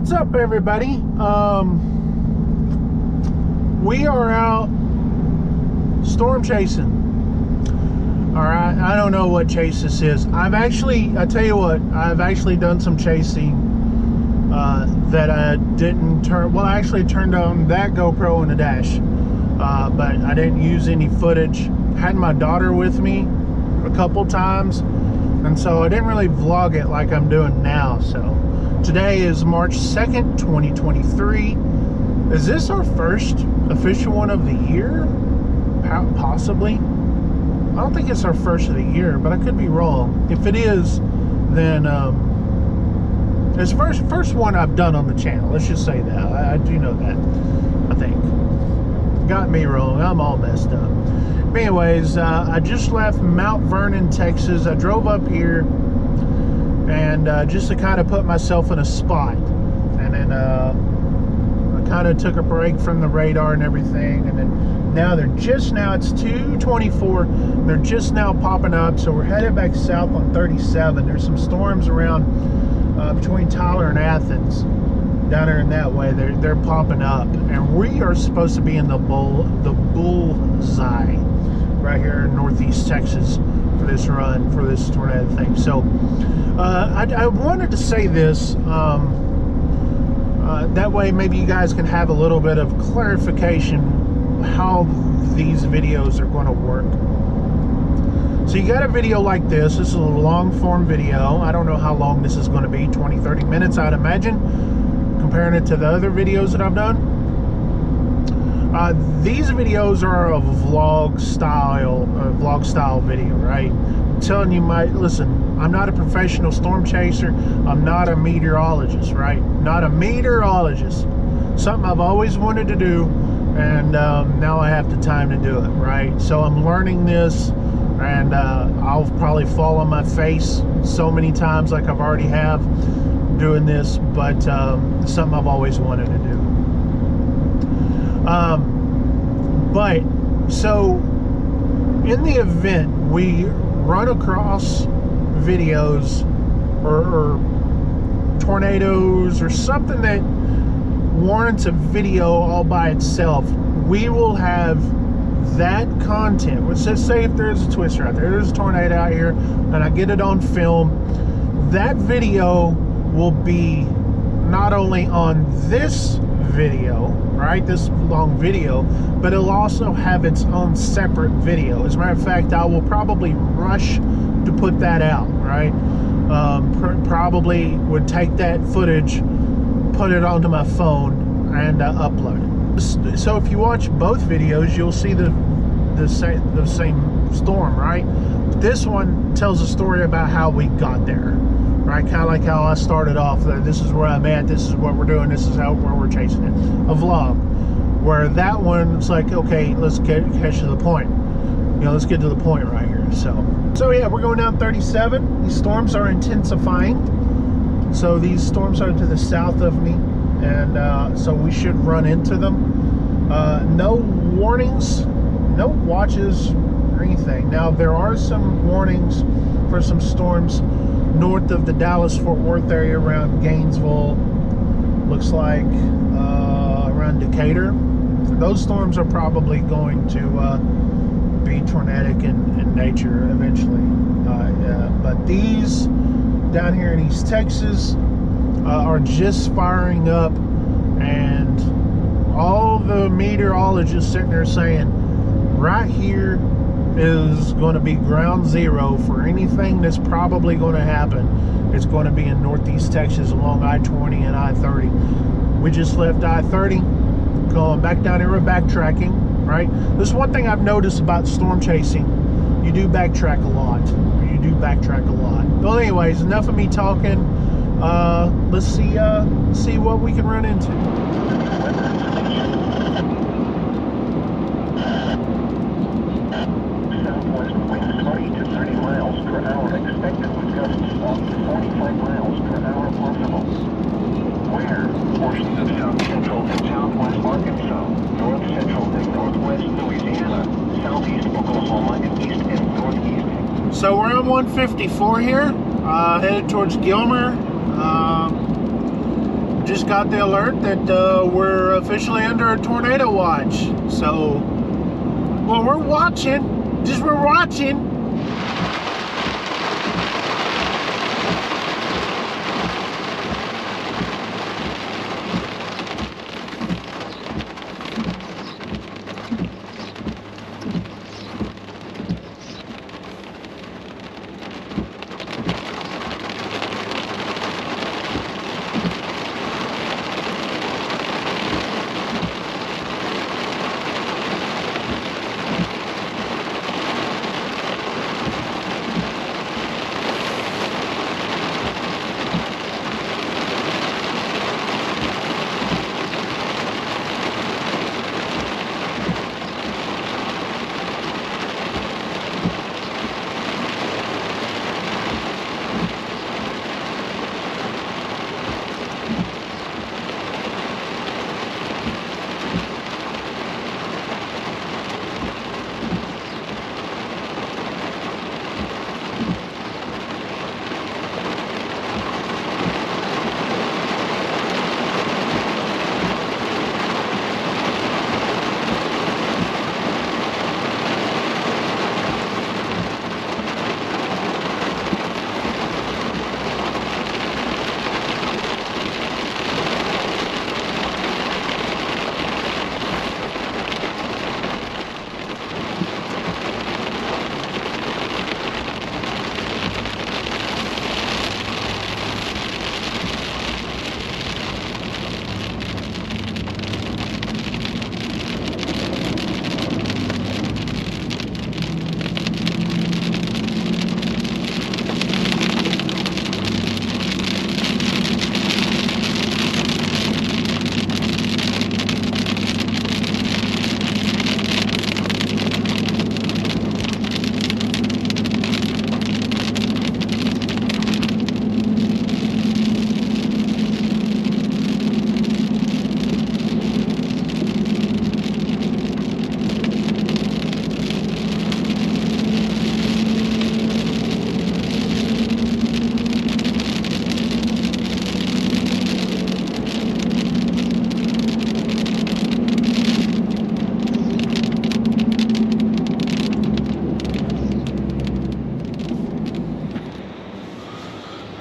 What's up, everybody? We are out storm chasing. All right, I don't know what chase this is. I tell you what, I've actually done some chasing that I didn't turn. Well, I actually turned on that GoPro in the dash, but I didn't use any footage. Had my daughter with me a couple times, and so I didn't really vlog it like I'm doing now. So today is March 2nd, 2023. Is this our first official one of the year? Possibly. I don't think it's our first of the year, but I could be wrong. If it is, then it's the first one I've done on the channel. Let's just say that. I do know that, I think. Got me wrong. I'm all messed up. But anyways, I just left Mount Vernon, Texas. I drove up here and just to kind of put myself in a spot. And then I kind of took a break from the radar and everything. And then now it's 2:24. They're just now popping up. So we're headed back south on 37. There's some storms around between Tyler and Athens. Down there in that way, they're popping up, and we are supposed to be in the bullseye right here in Northeast Texas for this run, for this tornado thing. So I wanted to say this that way maybe you guys can have a little bit of clarification how these videos are going to work. So you got a video like this. This is a long form video. I don't know how long this is going to be, 20-30 minutes I'd imagine, comparing it to the other videos that I've done. These videos are a vlog style video, right? I'm telling you, listen, I'm not a professional storm chaser. I'm not a meteorologist, right? Not a meteorologist. Something I've always wanted to do, and now I have the time to do it, right? So I'm learning this, and I'll probably fall on my face so many times like I've already have doing this, but something I've always wanted to do. But so in the event we run across videos or tornadoes or something that warrants a video all by itself, we will have that content. Let's just say if there's a twister out there, there's a tornado out here, and I get it on film, that video will be not only on this video, right, this long video, but it'll also have its own separate video. As a matter of fact, I will probably rush to put that out, right? Probably would take that footage, put it onto my phone, and upload it. So if you watch both videos, you'll see the same storm, right? This one tells a story about how we got there, right? Kind of like how I started off. This is where I'm at. This is what we're doing. This is where we're chasing it. A vlog. Where that one, it's like, okay, let's catch to the point. You know, let's get to the point right here. So yeah, we're going down 37. These storms are intensifying. So these storms are to the south of me, and so we should run into them. No warnings, no watches or anything. Now there are some warnings for some storms north of the Dallas-Fort Worth area, around Gainesville, looks like around Decatur. Those storms are probably going to be tornadic in nature eventually. But these down here in East Texas are just firing up, and all the meteorologists sitting there saying right here is going to be ground zero for anything that's probably going to happen. It's going to be in Northeast Texas along I-20 and I-30. We just left I-30, going back down here. We're backtracking, right? This is one thing I've noticed about storm chasing. You do backtrack a lot. Well, anyways, enough of me talking. Let's see what we can run into. Southwest winds 20 to 30 miles per hour expected, with gusts up to 45 miles per hour possible. Where? Portions of south central and southwest Arkansas, north central and northwest Louisiana, southeast Oklahoma, and east and northeast. So we're on 154 here, headed towards Gilmer. just got the alert that we're officially under a tornado watch. So, well, we're watching. We're watching.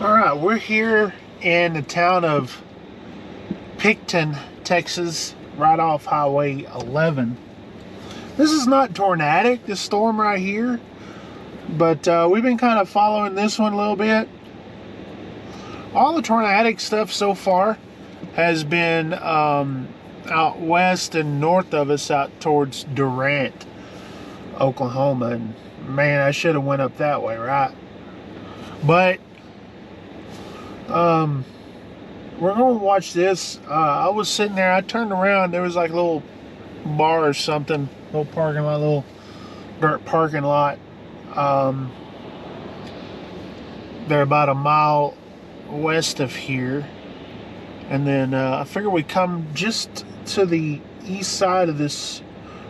Alright, we're here in the town of Picton, Texas, right off Highway 11. This is not tornadic, this storm right here, but we've been kind of following this one a little bit. All the tornadic stuff so far has been out west and north of us, out towards Durant, Oklahoma. And man, I should have went up that way, right? But we're gonna watch this. I was sitting there, I turned around, there was like a little bar or something, little parking lot, little dirt parking lot. They're about a mile west of here, and then I figured we'd come just to the east side of this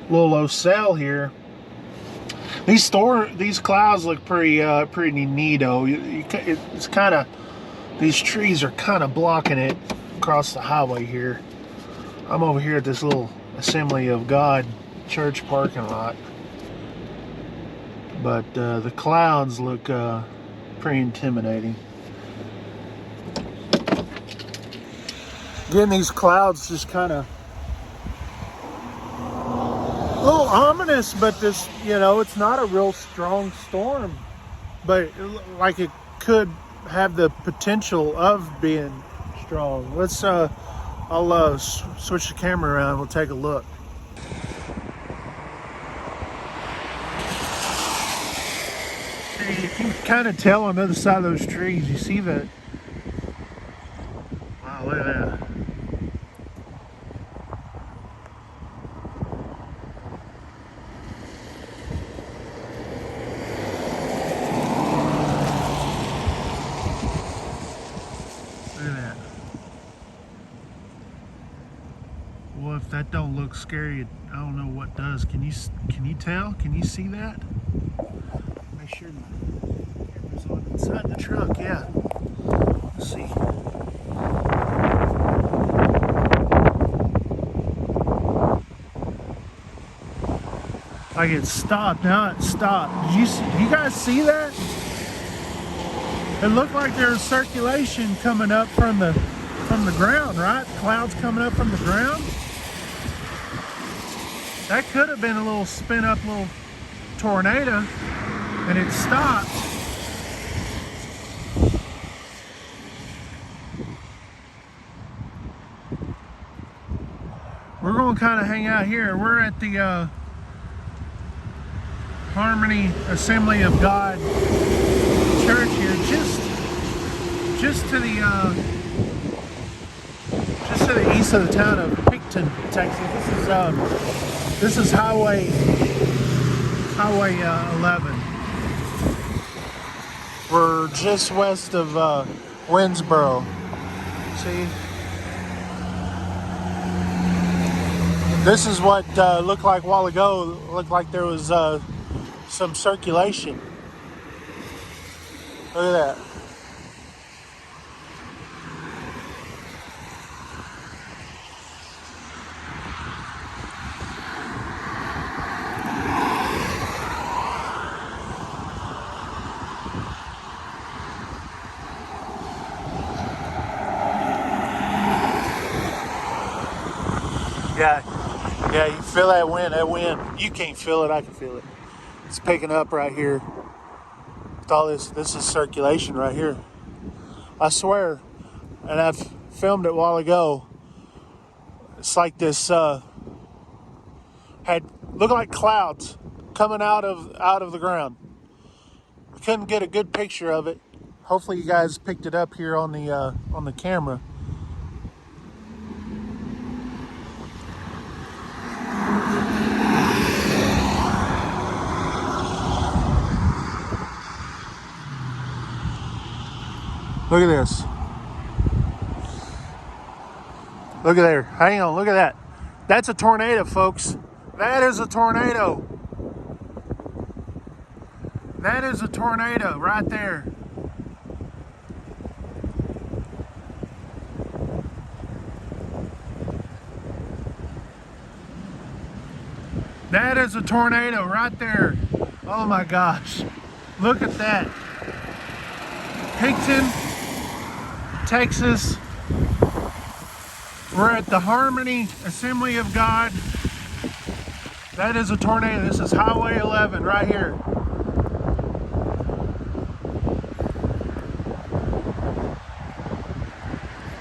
little Ocel here. These clouds look pretty neato. It's kind of, these trees are kind of blocking it across the highway here. I'm over here at this little Assembly of God church parking lot, but the clouds look pretty intimidating. Again, these clouds just kind of a little ominous, but this, you know, it's not a real strong storm, but like it could have the potential of being strong. Let's I'll switch the camera around, we'll take a look. You can kind of tell on the other side of those trees, you see that. Wow, look at that. Well, if that don't look scary, I don't know what does. Can you tell? Can you see that? Make sure the camera's on inside the truck. Yeah. Let's see. like it stopped. Now it stopped. Did you guys see that? It looked like there was circulation coming up from the ground, right? Clouds coming up from the ground. That could have been a little spin up little tornado, and it stopped. We're going to kind of hang out here. We're at the Harmony Assembly of God Church here, just to the east of the town of Picton, Texas. This is Highway 11. We're just west of Winsboro. See, this is what looked like a while ago. Looked like there was some circulation. Look at that. Yeah, you feel that wind. That wind, you can't feel it, I can feel it. It's picking up right here. With all this is circulation right here. I swear, and I've filmed it a while ago. It's like this had looked like clouds coming out of the ground. I couldn't get a good picture of it. Hopefully you guys picked it up here on the camera. Look at this. Look at there. Hang on, look at that. That's a tornado, folks. That is a tornado. That is a tornado right there. That is a tornado right there. Oh my gosh. Look at that. Picton, Texas. We're at the Harmony Assembly of God. That is a tornado. This is Highway 11 right here.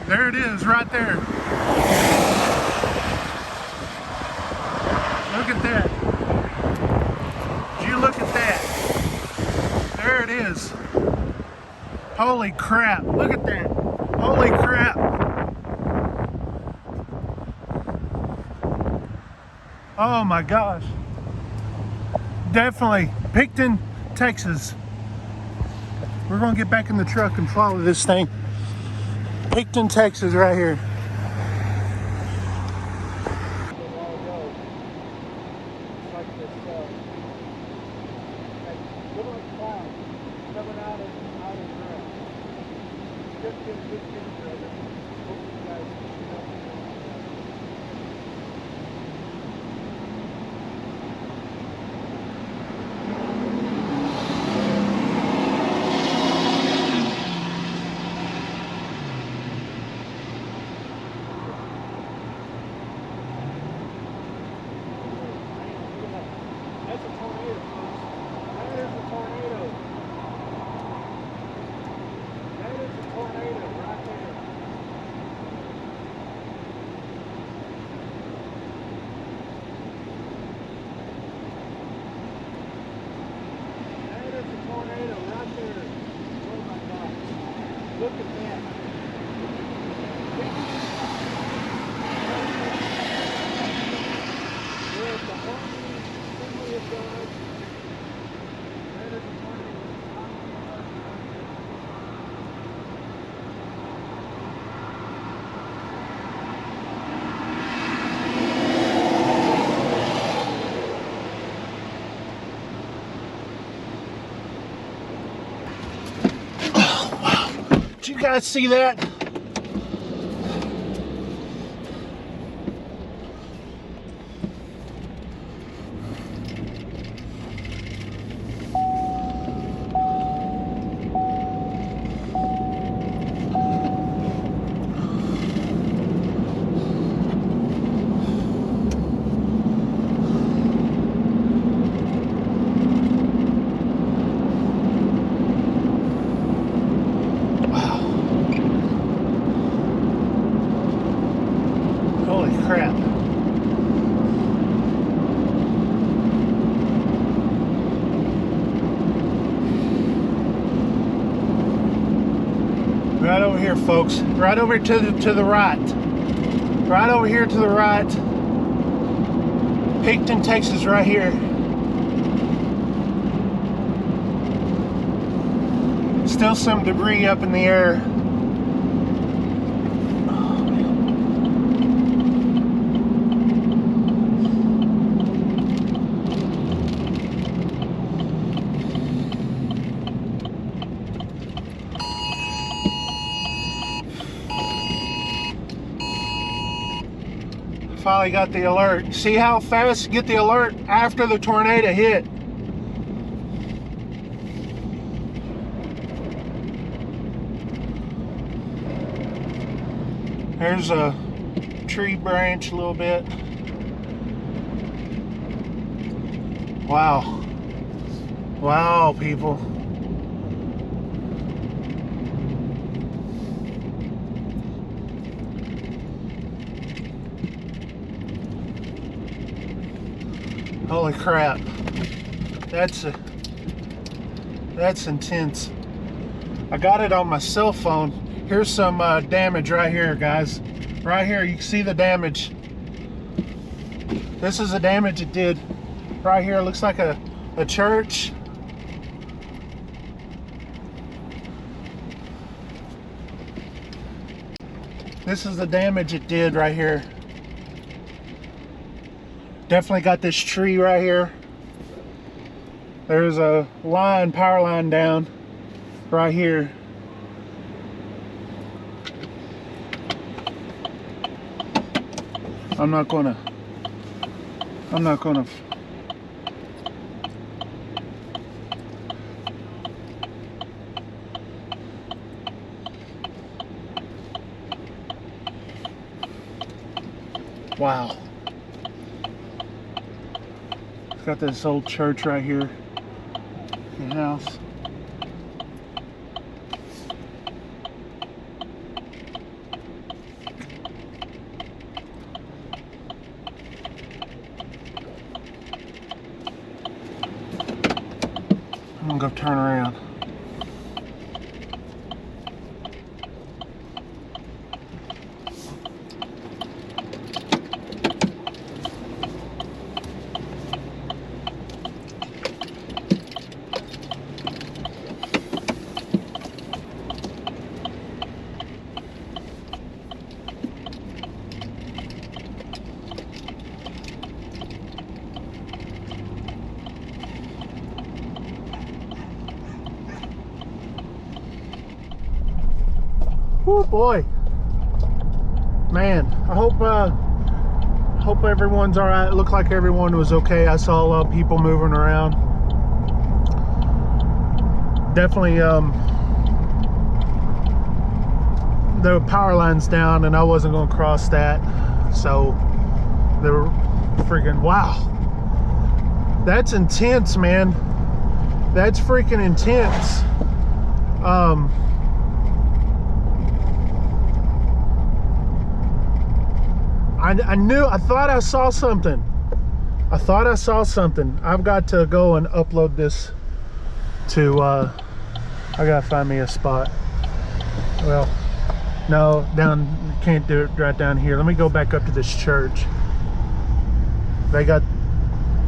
There it is right there. Look at that. Did you look at that? There it is. Holy crap. Look at that. Holy crap. Oh my gosh. Definitely. Picton, Texas. We're going to get back in the truck and follow this thing. Picton, Texas right here. Look at that. We're at the Harmony Assembly of God. That is a tornado. Did you guys see that? Holy crap. Right over here, folks. Right over to the right. Right over here to the right. Picton, Texas, right here. Still some debris up in the air. Finally got the alert. See how fast you get the alert after the tornado hit. There's a tree branch a little bit. Wow. Wow, people. Holy crap. That's intense. I got it on my cell phone. Here's some damage right here, guys. Right here, you can see the damage. This is the damage it did. Right here, looks like a church. This is the damage it did right here. Definitely got this tree right here. There's a line, power line down right here. I'm not gonna wow. It's got this old church right here. The house. I'm gonna go turn around. Oh boy, man! I hope everyone's all right. It looked like everyone was okay. I saw a lot of people moving around. Definitely, the power line's down, and I wasn't going to cross that. So they were freaking wow. That's intense, man. That's freaking intense. I thought I saw something. I've got to go and upload this to, I gotta find me a spot. Well, no, can't do it right down here. Let me go back up to this church. They got,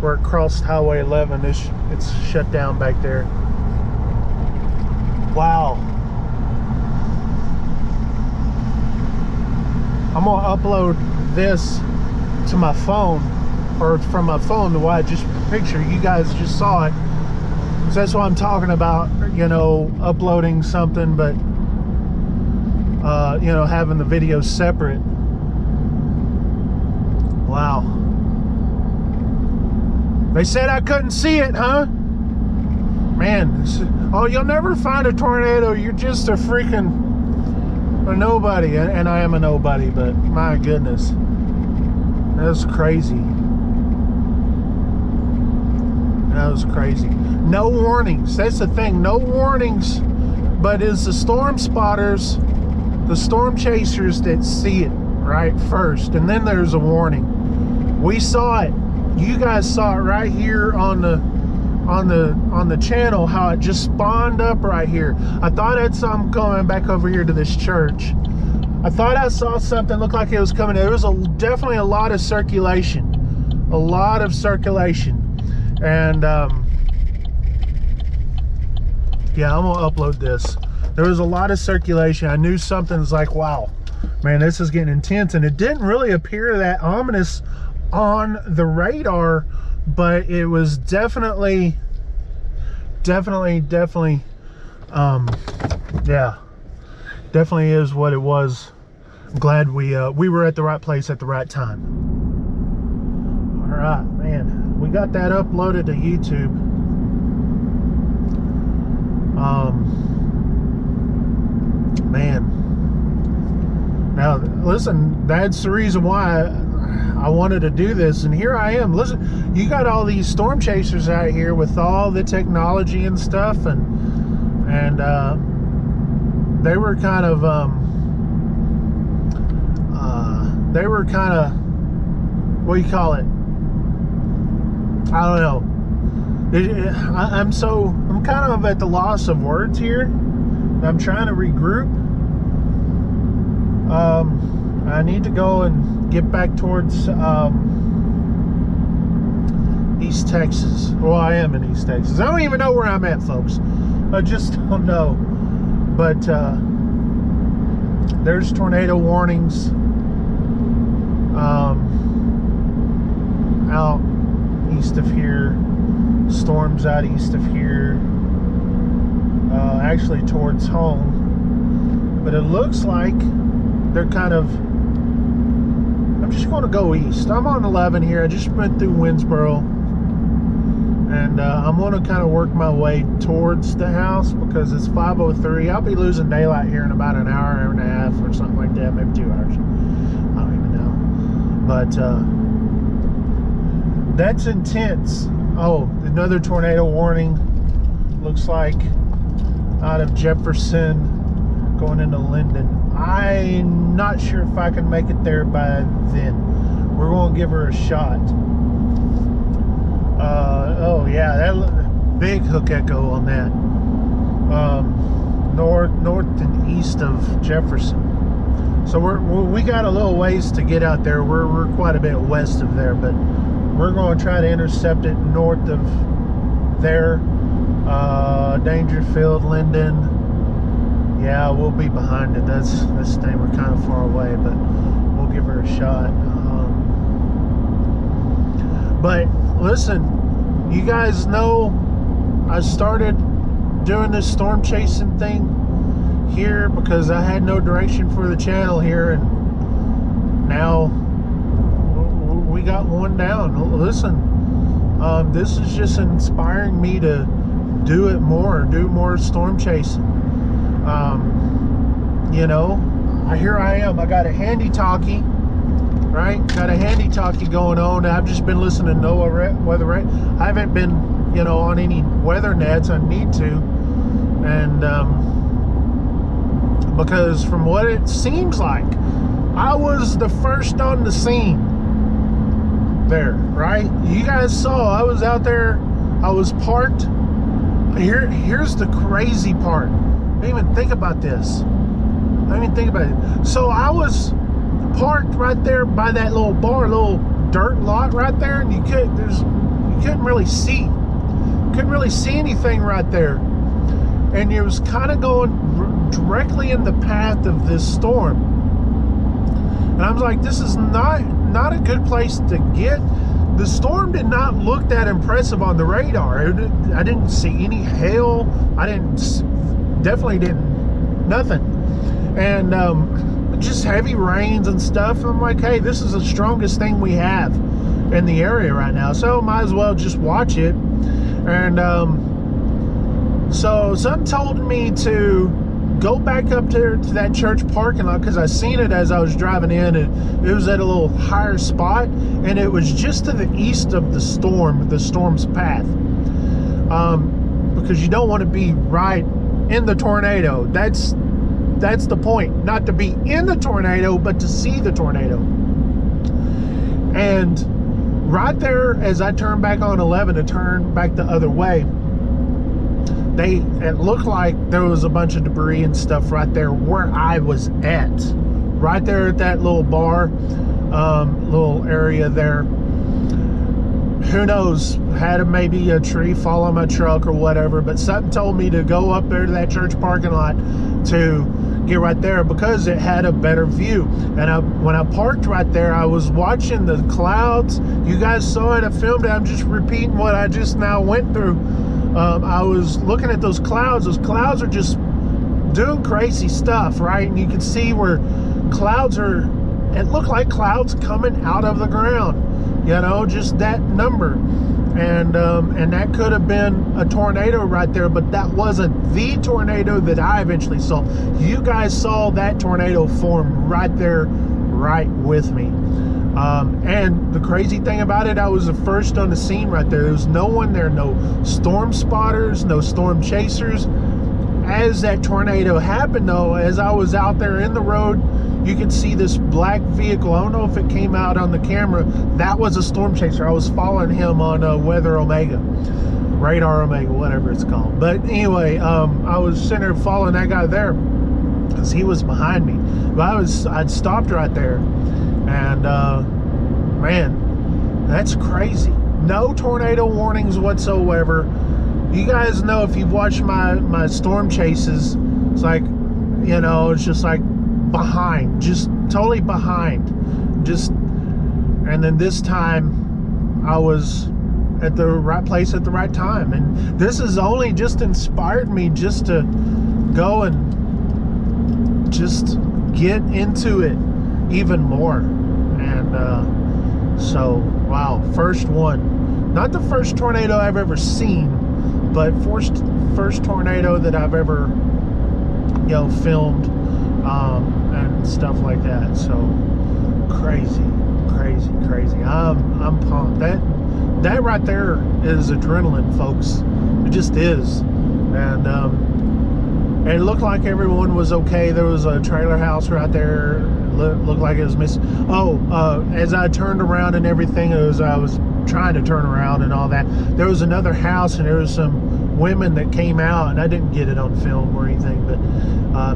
where it crossed Highway 11, it's shut down back there. Wow. I'm gonna upload this to my phone, or from my phone, the way I just picture. You guys just saw it. So that's what I'm talking about, you know, uploading something, but you know, having the videos separate. Wow. They said I couldn't see it, huh? Man, oh, you'll never find a tornado. You're just a freaking a nobody, and I am a nobody, but my goodness, that was crazy. That was crazy. No warnings. That's the thing. No warnings, but it's the storm spotters, the storm chasers that see it. right, first, and then there's a warning. We saw it. You guys saw it right here on the channel, how it just spawned up right here. I thought I saw something coming back over here to this church. I thought I saw something look like it was coming. There was definitely a lot of circulation. A lot of circulation. And yeah, I'm gonna upload this. There was a lot of circulation. I knew something was like, wow, man, this is getting intense. And it didn't really appear that ominous on the radar, but it was definitely yeah, definitely is what it was. I'm glad we were at the right place at the right time. All right, man, we got that uploaded to YouTube. Man, now listen, that's the reason why I wanted to do this, and here I am. Listen, you got all these storm chasers out here with all the technology and stuff, and they were kind of what do you call it? I don't know. I'm kind of at the loss of words here. I'm trying to regroup. I need to go and get back towards East Texas. Well, I am in East Texas. I don't even know where I'm at, folks. I just don't know. But there's tornado warnings out east of here. Storms out east of here. Actually towards home. But it looks like they're kind of... I'm just going to go east. I'm on 11 here. I just went through Winsboro. And I'm going to kind of work my way towards the house because it's 5:03. I'll be losing daylight here in about an hour and a half or something like that. Maybe 2 hours. I don't even know. But that's intense. Oh, another tornado warning. Looks like out of Jefferson going into Linden. I'm not sure if I can make it there by then. We're going to give her a shot. Oh yeah, that big hook echo on that. North and east of Jefferson. So we got a little ways to get out there. We're quite a bit west of there, but we're going to try to intercept it north of there. Dangerfield, Linden. Yeah, we'll be behind it. That's the thing. We're kind of far away, but we'll give her a shot. But listen, you guys know I started doing this storm chasing thing here because I had no direction for the channel here, and now we got one down. Listen, this is just inspiring me to do more storm chasing. You know, here I am. I got a handy talkie, right? Got a handy talkie going on. I've just been listening to NOAA weather. I haven't been, you know, on any weather nets. I need to, and because from what it seems like, I was the first on the scene there, right? You guys saw I was out there. I was parked. Here's the crazy part. I didn't even think about this. I didn't even think about it. So I was parked right there by that little bar, little dirt lot right there, and you couldn't really see. Couldn't really see anything right there. And it was kind of going directly in the path of this storm. And I was like, this is not a good place to get. The storm did not look that impressive on the radar. I didn't see any hail. Definitely didn't, nothing. And just heavy rains and stuff. I'm like, hey, this is the strongest thing we have in the area right now, so might as well just watch it. And so something told me to go back up there to that church parking lot because I seen it as I was driving in, and it was at a little higher spot, and it was just to the east of the storm's path. Because you don't want to be right in the tornado. That's that's the point. Not to be in the tornado, but to see the tornado. And right there, as I turned back on 11 to turn back the other way, it looked like there was a bunch of debris and stuff right there where I was at. Right there at that little bar, little area there. Who knows, had maybe a tree fall on my truck or whatever, but something told me to go up there to that church parking lot to get right there because it had a better view. And when I parked right there, I was watching the clouds. You guys saw it, I filmed it. I'm just repeating what I just now went through. I was looking at those clouds. Those clouds are just doing crazy stuff, right? And you can see where clouds are, it looked like clouds coming out of the ground, you know, just that number. And that could have been a tornado right there, but that wasn't the tornado that I eventually saw. You guys saw that tornado form right there, right with me. And the crazy thing about it, I was the first on the scene right there. There was no one there, no storm spotters, no storm chasers. As that tornado happened though, as I was out there in the road, you could see this black vehicle. I don't know if it came out on the camera. That was a storm chaser. I was following him on Weather Omega, Radar Omega, whatever it's called. But anyway, I was sitting there following that guy there because he was behind me. But I'd stopped right there, and man, that's crazy. No tornado warnings whatsoever. You guys know, if you've watched my storm chases, it's like, you know, it's just like behind, just totally behind, and then this time I was at the right place at the right time. And this has only just inspired me just to go and just get into it even more. And so, wow, first one, not the first tornado I've ever seen, but first tornado that I've ever, you know, filmed, and stuff like that. So crazy. I'm pumped. That right there is adrenaline, folks. It just is. And it looked like everyone was okay. There was a trailer house right there. Looked like it was missing. As I turned around and everything, I was trying to turn around and all that, there was another house, and there was some women that came out, and I didn't get it on film or anything, but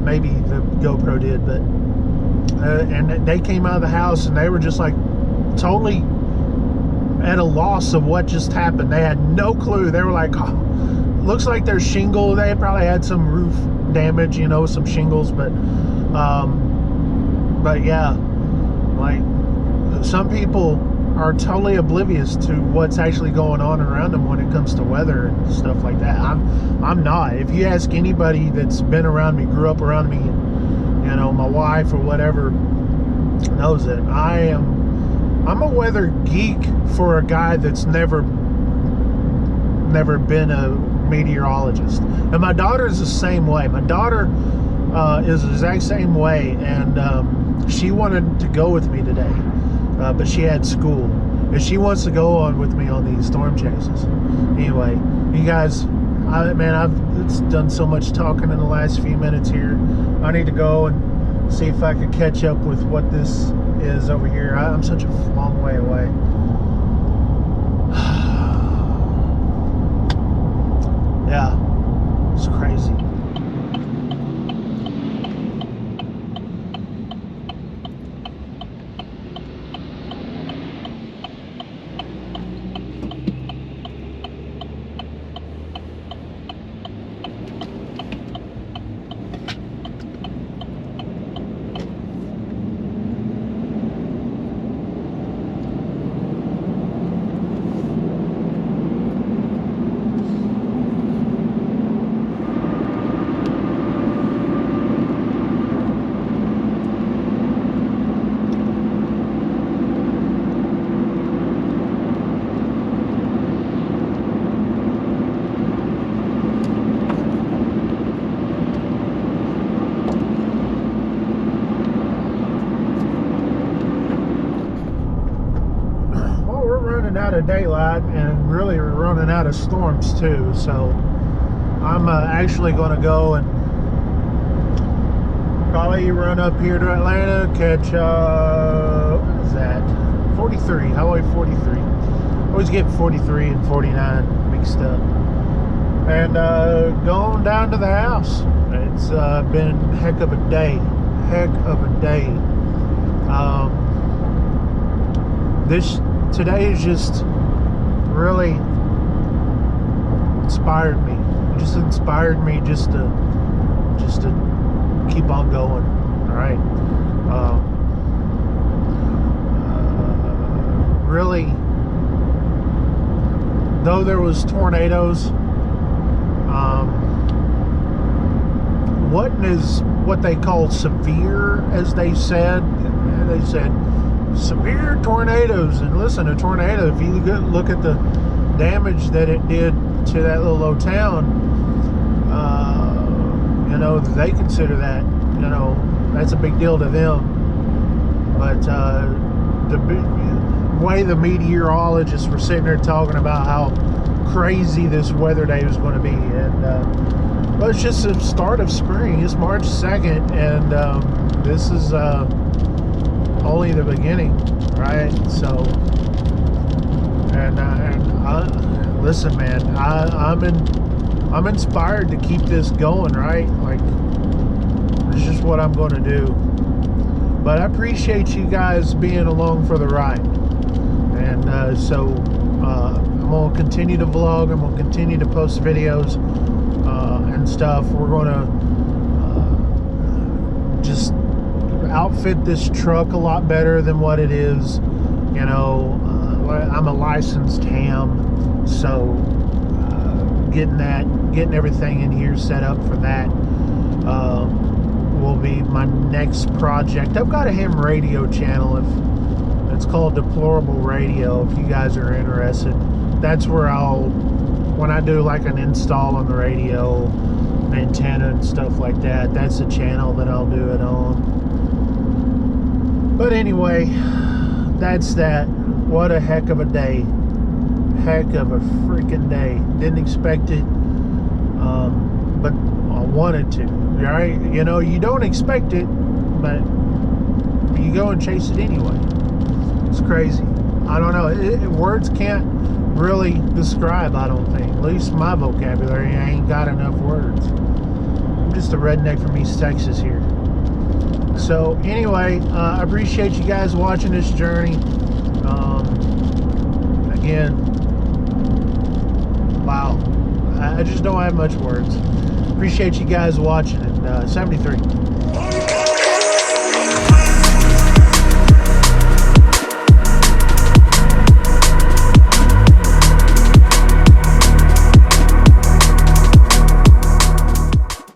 maybe the GoPro did. But and they came out of the house, and they were just like totally at a loss of what just happened. They had no clue. They were like, oh, looks like their shingle, they probably had some roof damage, you know, some shingles. But yeah, like, some people are totally oblivious to what's actually going on around them when it comes to weather and stuff like that. I'm not. If you ask anybody that's been around me, grew up around me, and, you know, my wife or whatever, knows it. I'm a weather geek for a guy that's never been a meteorologist. And my daughter is the same way. My daughter is the exact same way, and she wanted to go with me today, but she had school, and she wants to go on with me on these storm chases. Anyway, you guys, I've done so much talking in the last few minutes here. I need to go and see if I could catch up with what this is over here. I'm such a long way away. Yeah, it's crazy. Out of daylight, and really we're running out of storms too, so I'm actually going to go and Probably run up here to Atlanta, catch, what is that? 43, Highway 43. Always get 43 and 49 mixed up. And going down to the house. It's been a heck of a day. Heck of a day. Today is just really inspired me. It just inspired me just to keep on going. All right. Really, though there was tornadoes, wasn't as what they call severe as they said. They said severe tornadoes, and listen, a tornado, if you look at the damage that it did to that little old town, you know, they consider that, you know, that's a big deal to them. But the way the meteorologists were sitting there talking about how crazy this weather day was going to be, and well, it's just the start of spring. It's March 2nd, and this is only the beginning, right? So, and listen, man, I'm inspired to keep this going, right? Like, it's just what I'm going to do. But I appreciate you guys being along for the ride, and so I'm going to continue to vlog. I'm going to continue to post videos and stuff. We're going to just outfit this truck a lot better than what it is. You know, I'm a licensed ham, so getting everything in here set up for that will be my next project. I've got a ham radio channel. It's called Deplorable Radio. If you guys are interested, that's where when I do like an install on the radio, an antenna and stuff like that, that's the channel that I'll do it on. But anyway, that's that. What a heck of a day. Heck of a freaking day. Didn't expect it, but I wanted to. Right? You know, you don't expect it, but you go and chase it anyway. It's crazy. I don't know. Words can't really describe, I don't think. At least my vocabulary, I ain't got enough words. I'm just a redneck from East Texas here. So anyway, I appreciate you guys watching this journey. Again, wow, I just don't have much words. Appreciate you guys watching it. 73.